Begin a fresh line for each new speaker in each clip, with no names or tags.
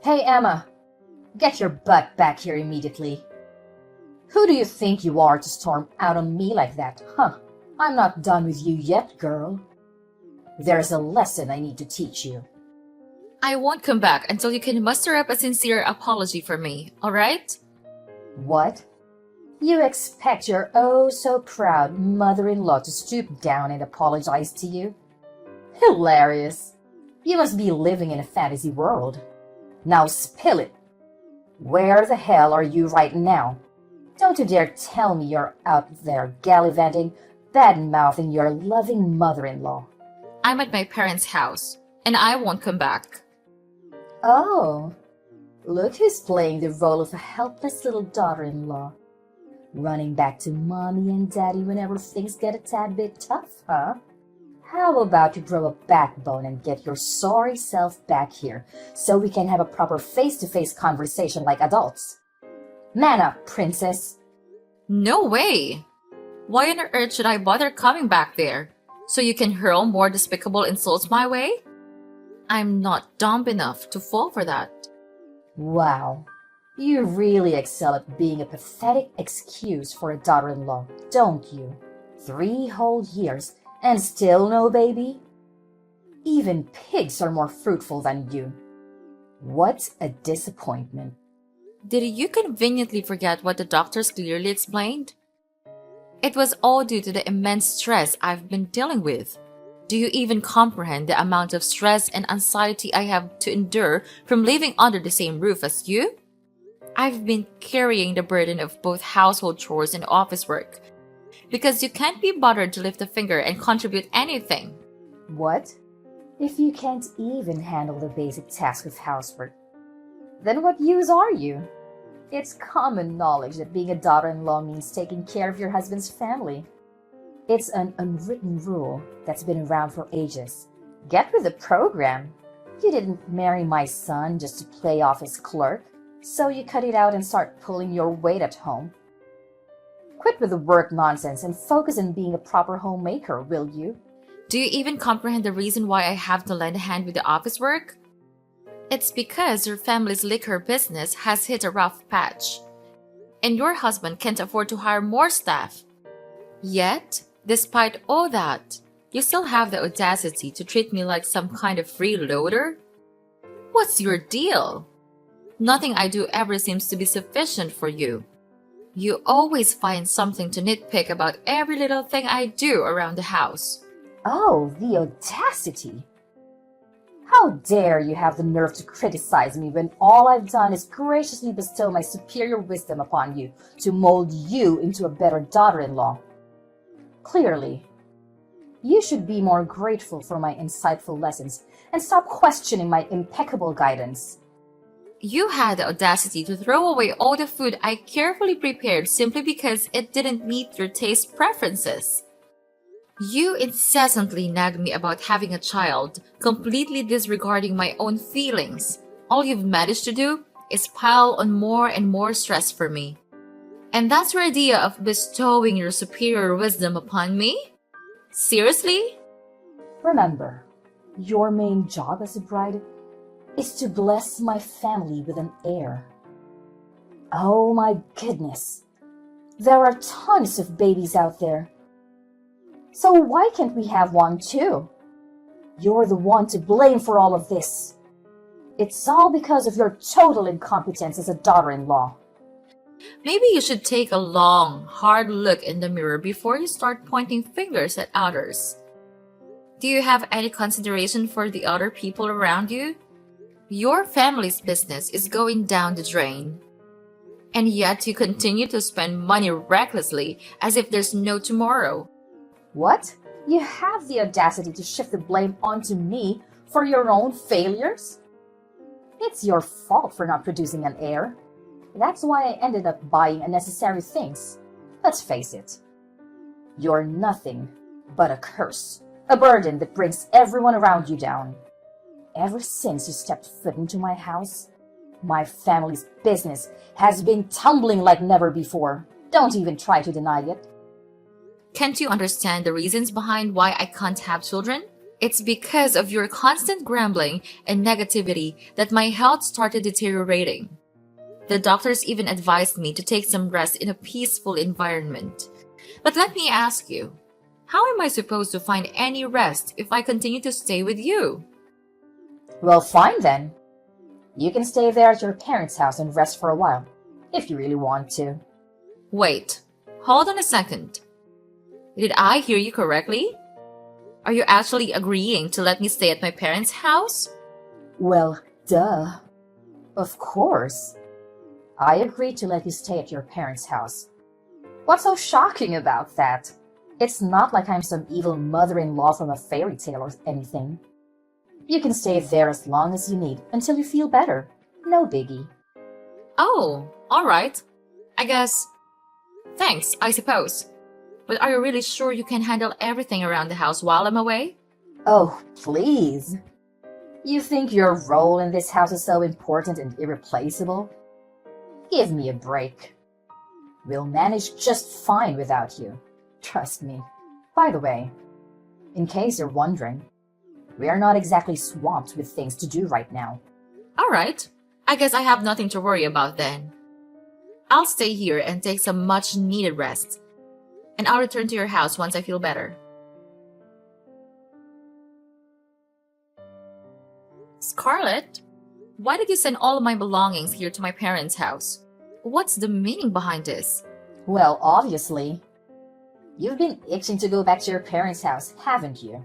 Hey, Emma, get your butt back here immediately. Who do you think you are to storm out on me like that, huh? I'm not done with you yet, girl. There's a lesson I need to teach you.
I won't come back until you can muster up a sincere apology for me, alright?
What? You expect your oh so proud mother-in-law to stoop down and apologize to you? Hilarious. You must be living in a fantasy world. Now spill it. Where the hell are you right now? Don't you dare tell me you're out there gallivanting, bad-mouthing your loving mother-in-law.
I'm at my parents' house, and I won't come back.
Oh, look who's playing the role of a helpless little daughter-in-law. Running back to mommy and daddy whenever things get a tad bit tough, huh? How about you grow a backbone and get your sorry self back here so we can have a proper face-to-face conversation like adults? Man up, princess.
No way! Why on earth should I bother coming back there? So you can hurl more despicable insults my way? I'm not dumb enough to fall for that.
Wow, you really excel at being a pathetic excuse for a daughter-in-law, don't you? 3 whole years and still no baby? Even pigs are more fruitful than you. What a disappointment.
Did you conveniently forget what the doctors clearly explained? It was all due to the immense stress I've been dealing with. Do you even comprehend the amount of stress and anxiety I have to endure from living under the same roof as you? I've been carrying the burden of both household chores and office work because you can't be bothered to lift a finger and contribute anything.
What? If you can't even handle the basic task of housework, then what use are you? It's common knowledge that being a daughter-in-law means taking care of your husband's family. It's an unwritten rule that's been around for ages. Get with the program. You didn't marry my son just to play office clerk, so you cut it out and start pulling your weight at home. Quit with the work nonsense and focus on being a proper homemaker, will you?
Do you even comprehend the reason why I have to lend a hand with the office work? It's because your family's liquor business has hit a rough patch, and your husband can't afford to hire more staff. Yet, despite all that, you still have the audacity to treat me like some kind of freeloader? What's your deal? Nothing I do ever seems to be sufficient for you. You always find something to nitpick about every little thing I do around the house.
Oh, the audacity! How dare you have the nerve to criticize me when all I've done is graciously bestow my superior wisdom upon you to mold you into a better daughter-in-law? Clearly, you should be more grateful for my insightful lessons and stop questioning my impeccable guidance.
You had the audacity to throw away all the food I carefully prepared simply because it didn't meet your taste preferences. You incessantly nagged me about having a child, completely disregarding my own feelings. All you've managed to do is pile on more and more stress for me. And that's your idea of bestowing your superior wisdom upon me? Seriously?
Remember, your main job as a bride is to bless my family with an heir. Oh my goodness, there are tons of babies out there. So why can't we have one too? You're the one to blame for all of this. It's all because of your total incompetence as a daughter-in-law.
Maybe you should take a long, hard look in the mirror before you start pointing fingers at others. Do you have any consideration for the other people around you? Your family's business is going down the drain. And yet you continue to spend money recklessly as if there's no tomorrow.
What? You have the audacity to shift the blame onto me for your own failures? It's your fault for not producing an heir. That's why I ended up buying unnecessary things. Let's face it. You're nothing but a curse, a burden that brings everyone around you down. Ever since you stepped foot into my house, my family's business has been tumbling like never before. Don't even try to deny it.
Can't you understand the reasons behind why I can't have children? It's because of your constant grumbling and negativity that my health started deteriorating. The doctors even advised me to take some rest in a peaceful environment. But let me ask you, how am I supposed to find any rest if I continue to stay with you?
Well, fine then. You can stay there at your parents' house and rest for a while, if you really want to.
Wait, hold on a second. Did I hear you correctly? Are you actually agreeing to let me stay at my parents' house?
Well, duh. Of course. I agreed to let you stay at your parents' house. What's so shocking about that? It's not like I'm some evil mother-in-law from a fairy tale or anything. You can stay there as long as you need until you feel better. No biggie.
Oh, alright. I guess. Thanks, I suppose. But are you really sure you can handle everything around the house while I'm away?
Oh, please. You think your role in this house is so important and irreplaceable? Give me a break. We'll manage just fine without you. Trust me. By the way, in case you're wondering, we are not exactly swamped with things to do right now.
Alright. I guess I have nothing to worry about then. I'll stay here and take some much needed rest. And I'll return to your house once I feel better. Scarlett, why did you send all of my belongings here to my parents' house? What's the meaning behind this?
Well, obviously. You've been itching to go back to your parents' house, haven't you?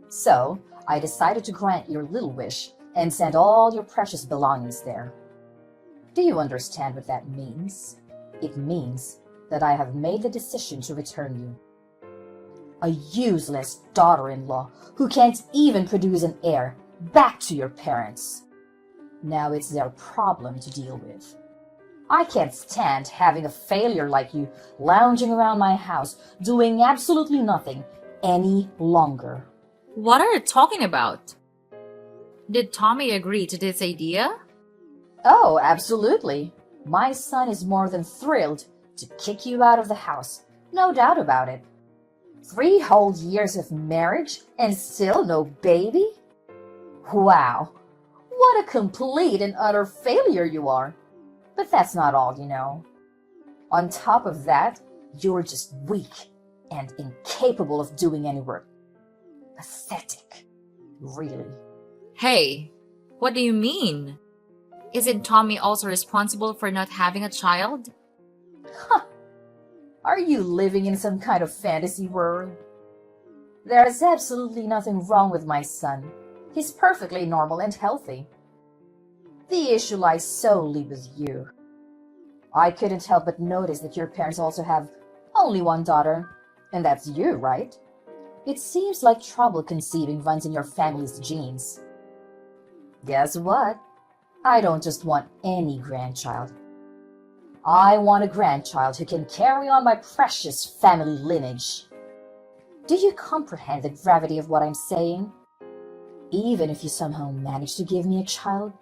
So, I decided to grant your little wish and send all your precious belongings there. Do you understand what that means? It means that I have made the decision to return you. A useless daughter-in-law who can't even produce an heir back to your parents. Now it's their problem to deal with. I can't stand having a failure like you lounging around my house doing absolutely nothing any longer.
What are you talking about? Did Tommy agree to this idea?
Oh, absolutely. My son is more than thrilled to kick you out of the house. No doubt about it. 3 whole years of marriage and still no baby? Wow. What a complete and utter failure you are. But that's not all, you know. On top of that, you're just weak and incapable of doing any work. Pathetic. Really.
Hey, what do you mean? Isn't Tommy also responsible for not having a child?
Huh. Are you living in some kind of fantasy world? There is absolutely nothing wrong with my son. He's perfectly normal and healthy. The issue lies solely with you. I couldn't help but notice that your parents also have only one daughter, and that's you, right? It seems like trouble conceiving runs in your family's genes. Guess what? I don't just want any grandchild. I want a grandchild who can carry on my precious family lineage. Do you comprehend the gravity of what I'm saying? Even if you somehow manage to give me a child,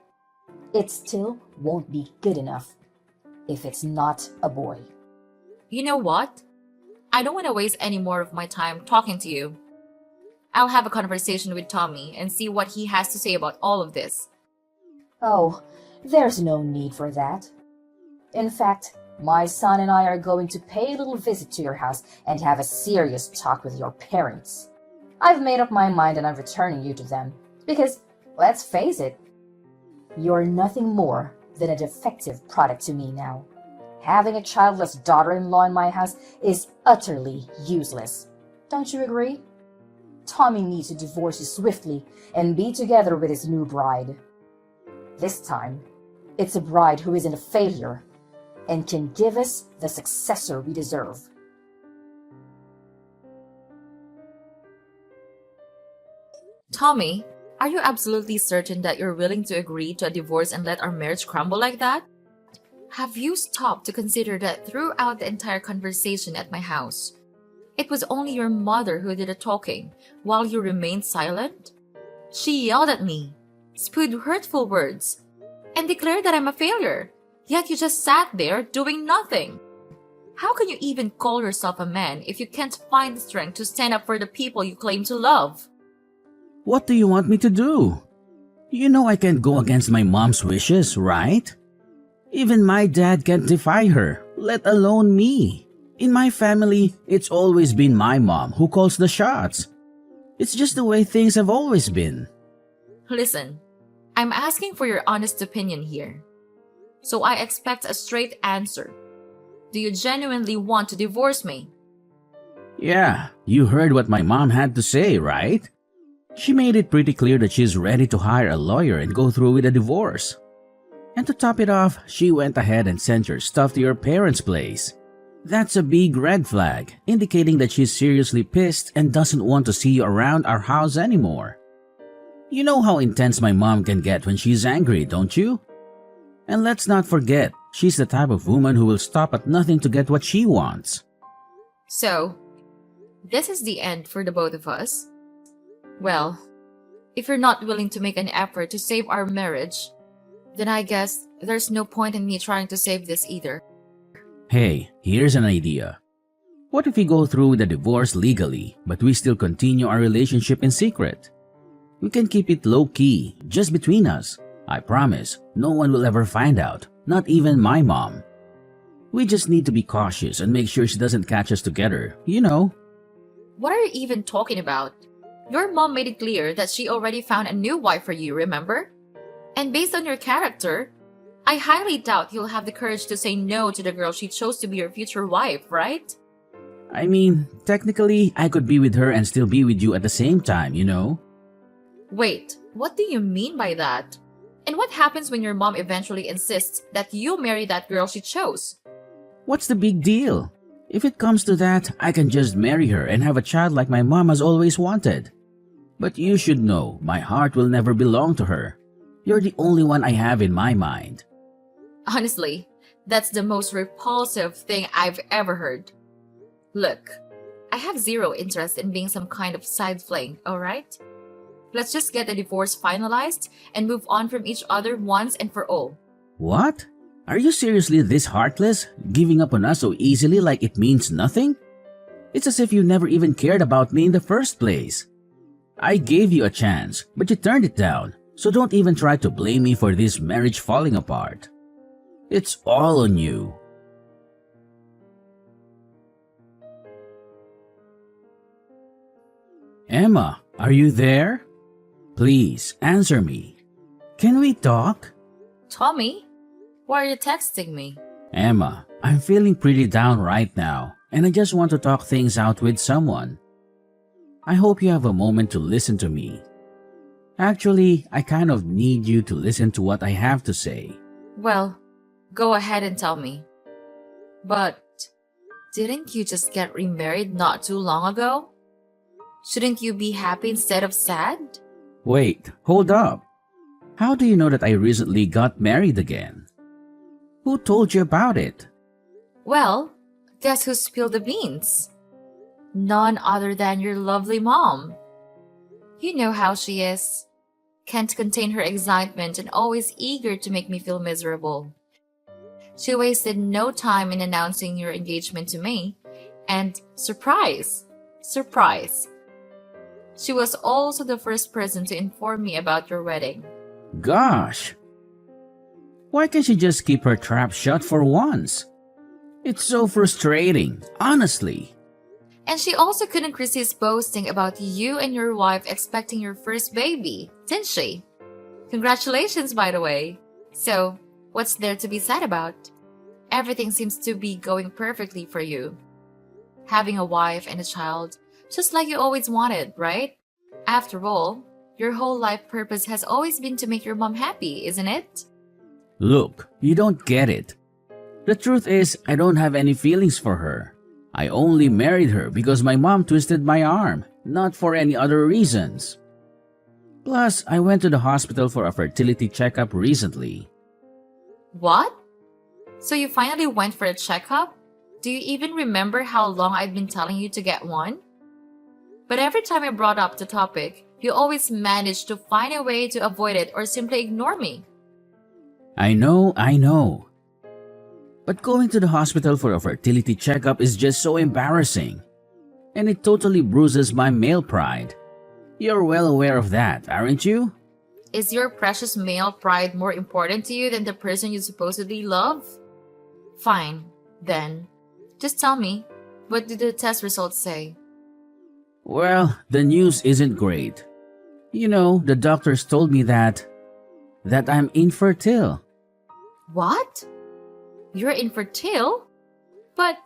it still won't be good enough if it's not a boy.
You know what? I don't want to waste any more of my time talking to you. I'll have a conversation with Tommy and see what he has to say about all of this.
Oh, there's no need for that. In fact, my son and I are going to pay a little visit to your house and have a serious talk with your parents. I've made up my mind and I'm returning you to them because, let's face it, you're nothing more than a defective product to me now. Having a childless daughter-in-law in my house is utterly useless. Don't you agree? Tommy needs to divorce you swiftly and be together with his new bride. This time, it's a bride who isn't a failure and can give us the successor we deserve.
Tommy, are you absolutely certain that you're willing to agree to a divorce and let our marriage crumble like that? Have you stopped to consider that throughout the entire conversation at my house, it was only your mother who did the talking while you remained silent? She yelled at me, spewed hurtful words, and declared that I'm a failure, yet you just sat there doing nothing. How can you even call yourself a man if you can't find the strength to stand up for the people you claim to love?
What do you want me to do? You know I can't go against my mom's wishes, right? Even my dad can't defy her, let alone me. In my family, it's always been my mom who calls the shots. It's just the way things have always been.
Listen, I'm asking for your honest opinion here. So I expect a straight answer. Do you genuinely want to divorce me?
Yeah, you heard what my mom had to say, right? She made it pretty clear that she's ready to hire a lawyer and go through with a divorce. And to top it off, she went ahead and sent your stuff to your parents' place. That's a big red flag, indicating that she's seriously pissed and doesn't want to see you around our house anymore. You know how intense my mom can get when she's angry, don't you? And let's not forget, she's the type of woman who will stop at nothing to get what she wants.
So, this is the end for the both of us? Well, if you're not willing to make an effort to save our marriage, then I guess there's no point in me trying to save this either.
Hey, here's an idea. What if we go through with the divorce legally, but we still continue our relationship in secret? We can keep it low-key, just between us. I promise, no one will ever find out, not even my mom. We just need to be cautious and make sure she doesn't catch us together, you know.
What are you even talking about? Your mom made it clear that she already found a new wife for you, remember? And based on your character, I highly doubt you'll have the courage to say no to the girl she chose to be your future wife, right?
I mean, technically, I could be with her and still be with you at the same time, you know?
Wait, what do you mean by that? And what happens when your mom eventually insists that you marry that girl she chose?
What's the big deal? If it comes to that, I can just marry her and have a child like my mom has always wanted. But you should know, my heart will never belong to her. You're the only one I have in my mind.
Honestly, that's the most repulsive thing I've ever heard. Look, I have zero interest in being some kind of side fling, alright? Let's just get the divorce finalized and move on from each other once and for all.
What? Are you seriously this heartless, giving up on us so easily like it means nothing? It's as if you never even cared about me in the first place. I gave you a chance, but you turned it down, so don't even try to blame me for this marriage falling apart. It's all on you. Emma, are you there? Please, answer me. Can we talk?
Tommy, why are you texting me?
Emma, I'm feeling pretty down right now, and I just want to talk things out with someone. I hope you have a moment to listen to me. Actually, I kind of need you to listen to what I have to say.
Well, go ahead and tell me. But didn't you just get remarried not too long ago? Shouldn't you be happy instead of sad?
Wait, hold up. How do you know that I recently got married again? Who told you about it?
Well, guess who spilled the beans? None other than your lovely mom. You know how she is. Can't contain her excitement and always eager to make me feel miserable. She wasted no time in announcing your engagement to me. And surprise! She was also the first person to inform me about your wedding.
Gosh! Why can't she just keep her trap shut for once? It's so frustrating, honestly.
And she also couldn't resist boasting about you and your wife expecting your first baby, didn't she? Congratulations, by the way. So, what's there to be sad about? Everything seems to be going perfectly for you. Having a wife and a child, just like you always wanted, right? After all, your whole life purpose has always been to make your mom happy, isn't it?
Look, you don't get it. The truth is, I don't have any feelings for her. I only married her because my mom twisted my arm, not for any other reasons. Plus, I went to the hospital for a fertility checkup recently.
What? So you finally went for a checkup? Do you even remember how long I've been telling you to get one? But every time I brought up the topic, you always managed to find a way to avoid it or simply ignore me.
I know. But going to the hospital for a fertility checkup is just so embarrassing. And it totally bruises my male pride. You're well aware of that, aren't you?
Is your precious male pride more important to you than the person you supposedly love? Fine, then. Just tell me, what did the test results say?
Well, the news isn't great. You know, the doctors told me that I'm infertile.
What? You're infertile? But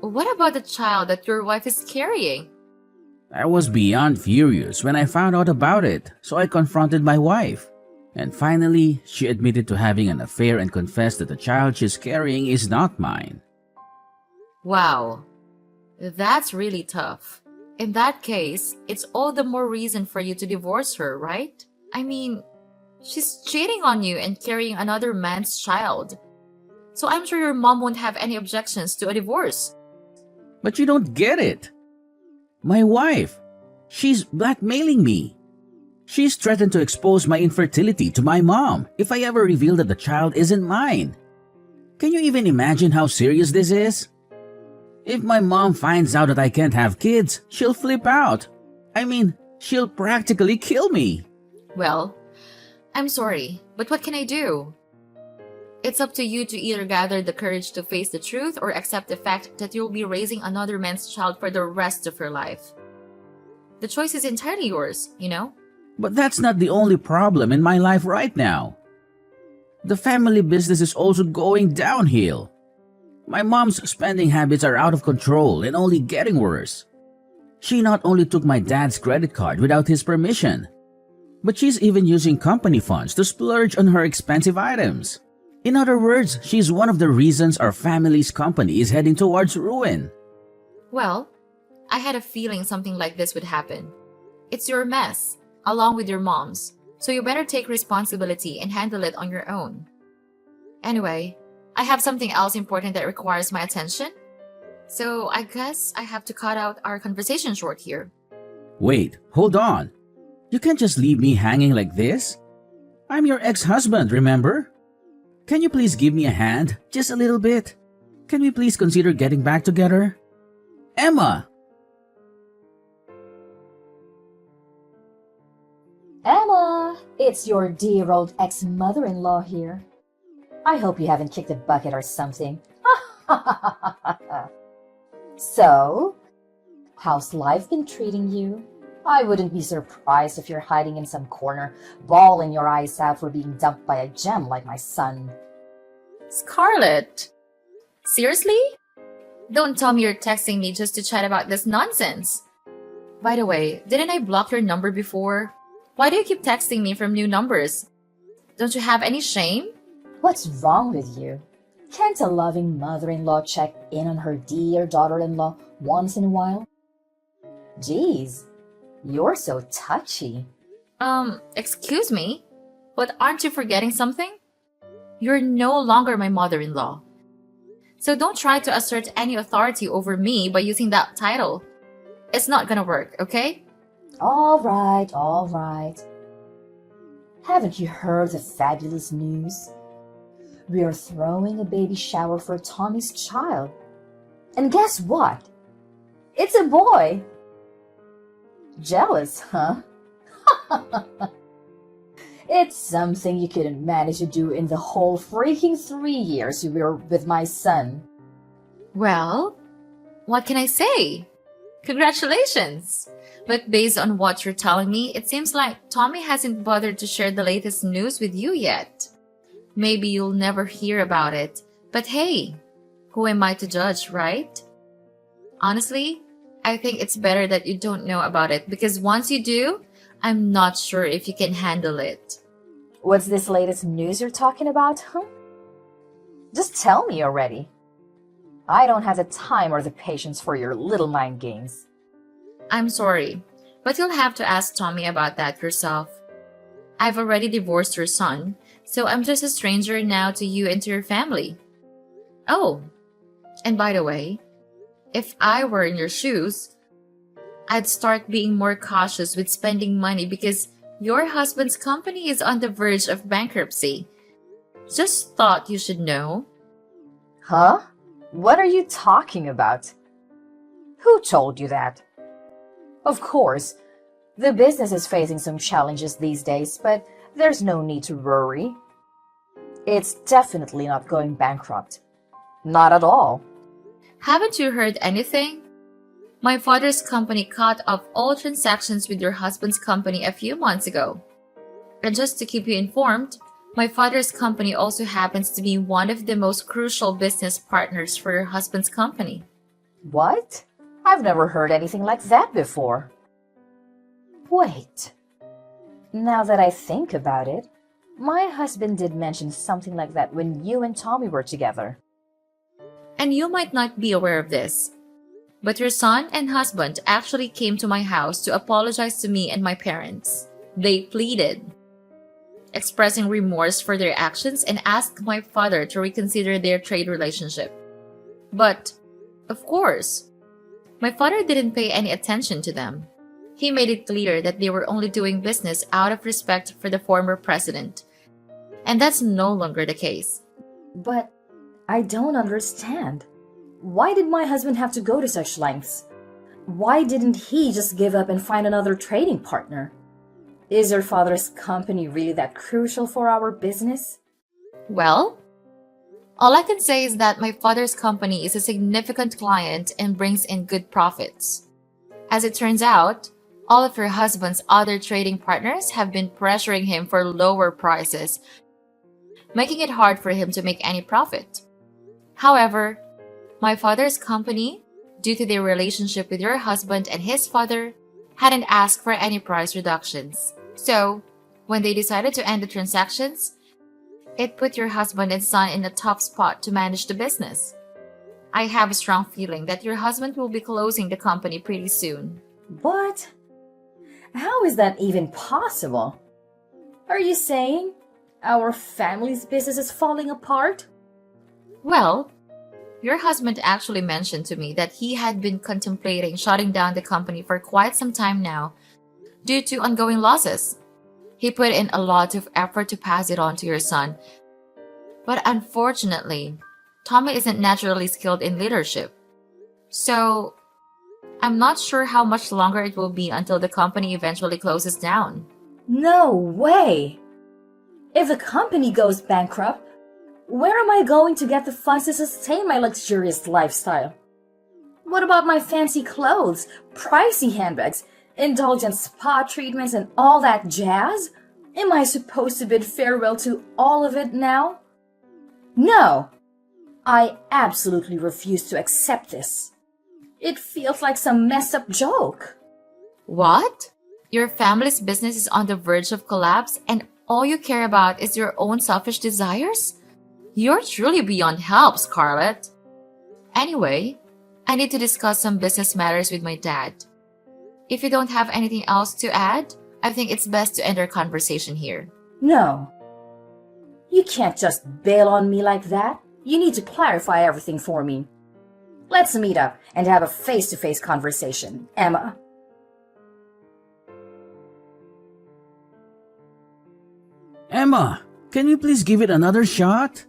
what about the child that your wife is carrying?
I was beyond furious when I found out about it, so I confronted my wife. And finally, she admitted to having an affair and confessed that the child she's carrying is not mine.
Wow, that's really tough. In that case, it's all the more reason for you to divorce her, right? I mean, she's cheating on you and carrying another man's child. So I'm sure your mom won't have any objections to a divorce.
But you don't get it. My wife, she's blackmailing me. She's threatened to expose my infertility to my mom if I ever reveal that the child isn't mine. Can you even imagine how serious this is? If my mom finds out that I can't have kids, she'll flip out. I mean, she'll practically kill me.
Well, I'm sorry, but what can I do? It's up to you to either gather the courage to face the truth or accept the fact that you'll be raising another man's child for the rest of your life. The choice is entirely yours, you know?
But that's not the only problem in my life right now. The family business is also going downhill. My mom's spending habits are out of control and only getting worse. She not only took my dad's credit card without his permission, but she's even using company funds to splurge on her expensive items. In other words, she's one of the reasons our family's company is heading towards ruin.
Well, I had a feeling something like this would happen. It's your mess, along with your mom's, so you better take responsibility and handle it on your own. Anyway, I have something else important that requires my attention, so I guess I have to cut out our conversation short here.
Wait, hold on. You can't just leave me hanging like this. I'm your ex-husband, remember? Can you please give me a hand? Just a little bit? Can we please consider getting back together? Emma!
Emma, it's your dear old ex-mother-in-law here. I hope you haven't kicked a bucket or something. So, how's life been treating you? I wouldn't be surprised if you're hiding in some corner, bawling your eyes out for being dumped by a gem like my son.
Scarlett! Seriously? Don't tell me you're texting me just to chat about this nonsense. By the way, didn't I block your number before? Why do you keep texting me from new numbers? Don't you have any shame?
What's wrong with you? Can't a loving mother-in-law check in on her dear daughter-in-law once in a while? Geez, you're so touchy.
Excuse me? But aren't you forgetting something? You're no longer my mother-in-law. So don't try to assert any authority over me by using that title. It's not gonna work, okay?
All right. Haven't you heard the fabulous news? We are throwing a baby shower for Tommy's child. And guess what? It's a boy. Jealous, huh? It's something you couldn't manage to do in the whole freaking 3 years you were with my son.
Well, what can I say? Congratulations! But based on what you're telling me, it seems like Tommy hasn't bothered to share the latest news with you yet. Maybe you'll never hear about it, but hey, who am I to judge, right? Honestly, I think it's better that you don't know about it because once you do, I'm not sure if you can handle it.
What's this latest news you're talking about, huh? Just tell me already. I don't have the time or the patience for your little mind games.
I'm sorry, but you'll have to ask Tommy about that yourself. I've already divorced your son, so I'm just a stranger now to you and to your family. Oh, and by the way, if I were in your shoes, I'd start being more cautious with spending money because your husband's company is on the verge of bankruptcy. Just thought you should know.
Huh? What are you talking about? Who told you that? Of course, The business is facing some challenges these days, but there's no need to worry. It's definitely not going bankrupt. Not at all.
Haven't you heard anything? My father's company cut off all transactions with your husband's company a few months ago. And just to keep you informed, my father's company also happens to be one of the most crucial business partners for your husband's company.
What? I've never heard anything like that before. Wait. Now that I think about it, my husband did mention something like that when you and Tommy were together.
And you might not be aware of this, but your son and husband actually came to my house to apologize to me and my parents. They pleaded, expressing remorse for their actions, and asked my father to reconsider their trade relationship. But, of course, my father didn't pay any attention to them. He made it clear that they were only doing business out of respect for the former president. And that's no longer the case.
But I don't understand. Why did my husband have to go to such lengths? Why didn't he just give up and find another trading partner? Is your father's company really that crucial for our business?
Well, all I can say is that my father's company is a significant client and brings in good profits. As it turns out, all of your husband's other trading partners have been pressuring him for lower prices, making it hard for him to make any profit. However, my father's company, due to their relationship with your husband and his father, hadn't asked for any price reductions. So, when they decided to end the transactions, it put your husband and son in a tough spot to manage the business. I have a strong feeling that your husband will be closing the company pretty soon.
What? How is that even possible? Are you saying our family's business is falling apart?
Well, your husband actually mentioned to me that he had been contemplating shutting down the company for quite some time now due to ongoing losses. He put in a lot of effort to pass it on to your son. But unfortunately, Tommy isn't naturally skilled in leadership. So, I'm not sure how much longer it will be until the company eventually closes down.
No way! If the company goes bankrupt, where am I going to get the funds to sustain my luxurious lifestyle? What about my fancy clothes, pricey handbags, indulgent spa treatments, and all that jazz? Am I supposed to bid farewell to all of it now? No! I absolutely refuse to accept this. It feels like some messed up joke.
What? Your family's business is on the verge of collapse and all you care about is your own selfish desires? You're truly beyond help, Scarlett. Anyway, I need to discuss some business matters with my dad. If you don't have anything else to add, I think it's best to end our conversation here.
No. You can't just bail on me like that. You need to clarify everything for me. Let's meet up and have a face-to-face conversation, Emma.
Emma, can you please give it another shot?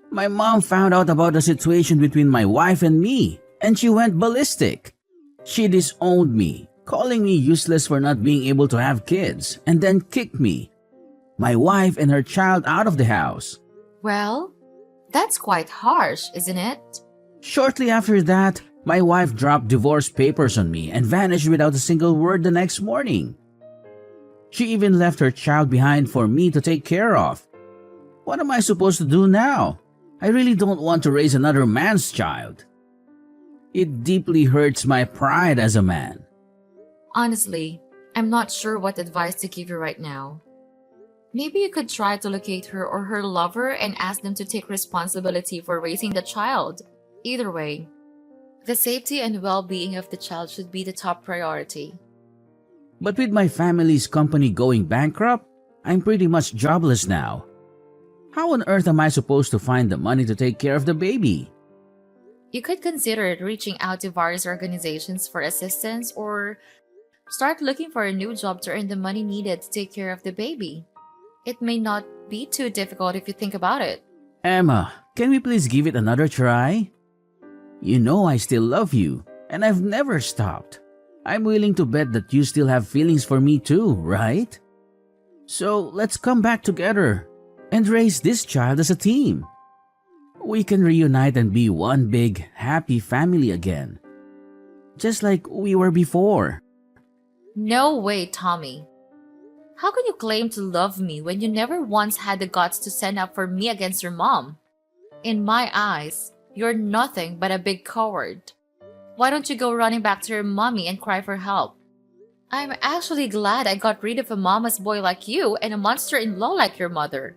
My mom found out about the situation between my wife and me, and she went ballistic. She disowned me, calling me useless for not being able to have kids, and then kicked me, my wife and her child out of the house.
Well, that's quite harsh, isn't it?
Shortly after that, my wife dropped divorce papers on me and vanished without a single word the next morning. She even left her child behind for me to take care of. What am I supposed to do now? I really don't want to raise another man's child. It deeply hurts my pride as a man.
Honestly, I'm not sure what advice to give you right now. Maybe you could try to locate her or her lover and ask them to take responsibility for raising the child. Either way, the safety and well-being of the child should be the top priority.
But with my family's company going bankrupt, I'm pretty much jobless now. How on earth am I supposed to find the money to take care of the baby?
You could consider reaching out to various organizations for assistance or start looking for a new job to earn the money needed to take care of the baby. It may not be too difficult if you think about it.
Emma, can we please give it another try? You know I still love you, and I've never stopped. I'm willing to bet that you still have feelings for me too, right? So let's come back together and raise this child as a team. We can reunite and be one big, happy family again. Just like we were before.
No way, Tommy. How can you claim to love me when you never once had the guts to stand up for me against your mom? In my eyes, you're nothing but a big coward. Why don't you go running back to your mommy and cry for help? I'm actually glad I got rid of a mama's boy like you and a monster-in-law like your mother.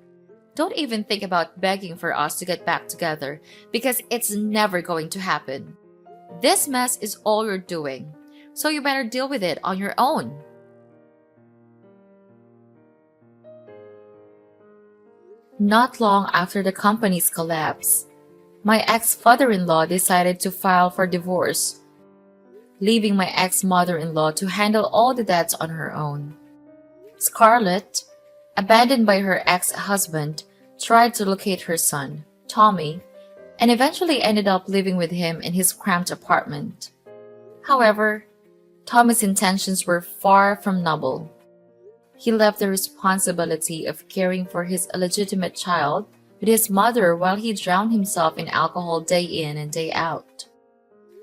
Don't even think about begging for us to get back together because it's never going to happen. This mess is all you're doing, so you better deal with it on your own. Not long after the company's collapse, my ex-father-in-law decided to file for divorce, leaving my ex-mother-in-law to handle all the debts on her own. Scarlett, abandoned by her ex-husband, tried to locate her son, Tommy, and eventually ended up living with him in his cramped apartment. However, Tommy's intentions were far from noble. He left the responsibility of caring for his illegitimate child with his mother while he drowned himself in alcohol day in and day out.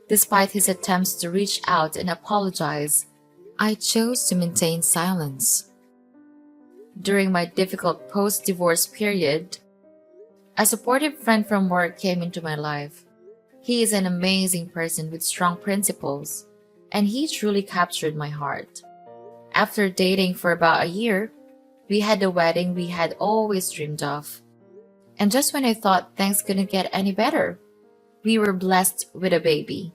Despite his attempts to reach out and apologize, I chose to maintain silence. During my difficult post-divorce period, a supportive friend from work came into my life. He is an amazing person with strong principles, and he truly captured my heart. After dating for about a year, we had the wedding we had always dreamed of. And just when I thought things couldn't get any better, we were blessed with a baby.